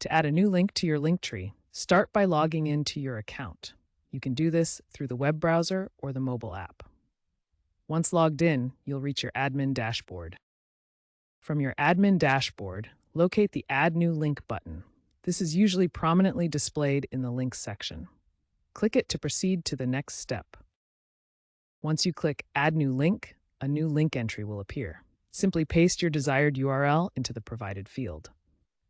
To add a new link to your Linktree, start by logging into your account. You can do this through the web browser or the mobile app. Once logged in, you'll reach your admin dashboard. From your admin dashboard, locate the Add New Link button. This is usually prominently displayed in the Links section. Click it to proceed to the next step. Once you click Add New Link, a new link entry will appear. Simply paste your desired URL into the provided field.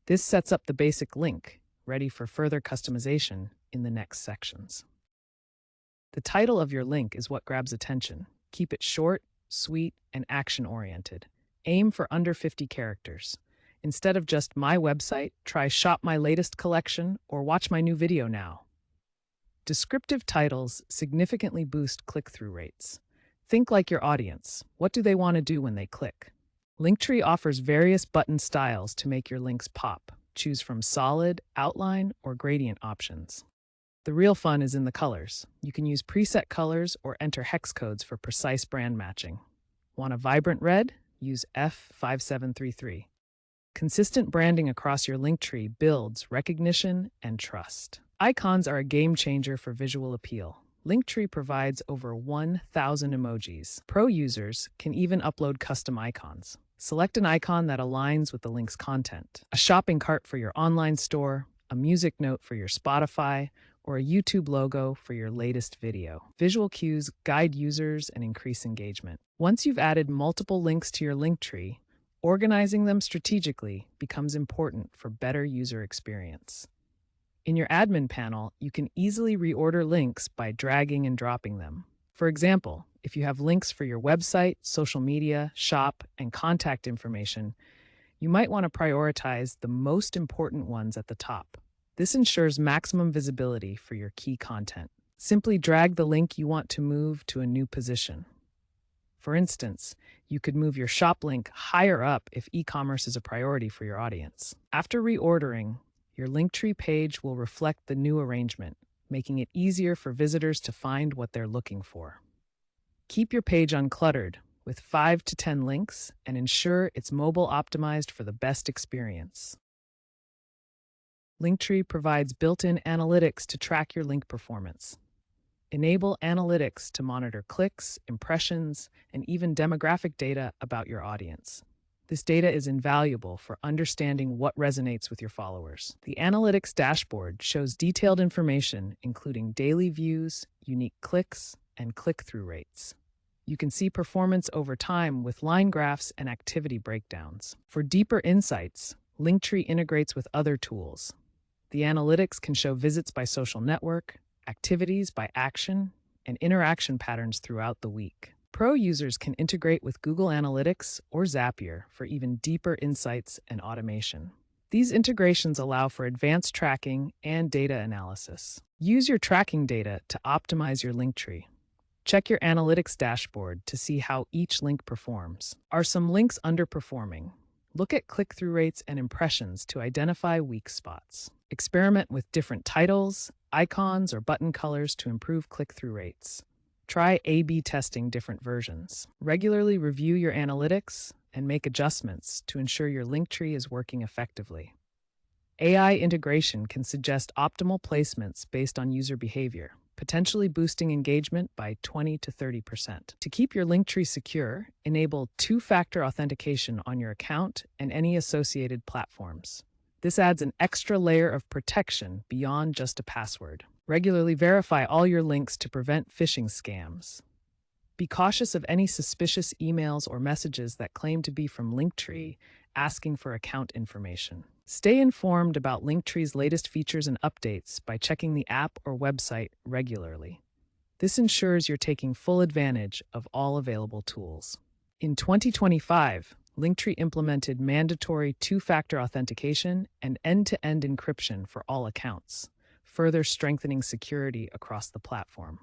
This sets up the basic link, ready for further customization in the next sections. The title of your link is what grabs attention. Keep it short, sweet, and action-oriented. Aim for under 50 characters. Instead of just "my website," try "shop my latest collection" or "watch my new video now." Descriptive titles significantly boost click-through rates. Think like your audience. What do they want to do when they click? Linktree offers various button styles to make your links pop. Choose from solid, outline, or gradient options. The real fun is in the colors. You can use preset colors or enter hex codes for precise brand matching. Want a vibrant red? Use F5733. Consistent branding across your Linktree builds recognition and trust. Icons are a game changer for visual appeal. Linktree provides over 1,000 emojis. Pro users can even upload custom icons. Select an icon that aligns with the link's content. A shopping cart for your online store, a music note for your Spotify, or a YouTube logo for your latest video. Visual cues guide users and increase engagement. Once you've added multiple links to your Linktree, organizing them strategically becomes important for better user experience. In your admin panel, you can easily reorder links by dragging and dropping them. For example, if you have links for your website, social media, shop, and contact information, you might want to prioritize the most important ones at the top. This ensures maximum visibility for your key content. Simply drag the link you want to move to a new position. For instance, you could move your shop link higher up if e-commerce is a priority for your audience. After reordering, your Linktree page will reflect the new arrangement, making it easier for visitors to find what they're looking for. Keep your page uncluttered with 5 to 10 links and ensure it's mobile optimized for the best experience. Linktree provides built-in analytics to track your link performance. Enable analytics to monitor clicks, impressions, and even demographic data about your audience. This data is invaluable for understanding what resonates with your followers. The analytics dashboard shows detailed information, including daily views, unique clicks, and click-through rates. You can see performance over time with line graphs and activity breakdowns. For deeper insights, Linktree integrates with other tools. The analytics can show visits by social network, activities by action, and interaction patterns throughout the week. Pro users can integrate with Google Analytics or Zapier for even deeper insights and automation. These integrations allow for advanced tracking and data analysis. Use your tracking data to optimize your Linktree. Check your analytics dashboard to see how each link performs. Are some links underperforming? Look at click-through rates and impressions to identify weak spots. Experiment with different titles, icons, or button colors to improve click-through rates. Try A/B testing different versions. Regularly review your analytics and make adjustments to ensure your Linktree is working effectively. AI integration can suggest optimal placements based on user behavior, potentially boosting engagement by 20 to 30%. To keep your Linktree secure, enable two-factor authentication on your account and any associated platforms. This adds an extra layer of protection beyond just a password. Regularly verify all your links to prevent phishing scams. Be cautious of any suspicious emails or messages that claim to be from Linktree asking for account information. Stay informed about Linktree's latest features and updates by checking the app or website regularly. This ensures you're taking full advantage of all available tools. In 2025, Linktree implemented mandatory two-factor authentication and end-to-end encryption for all accounts, further strengthening security across the platform.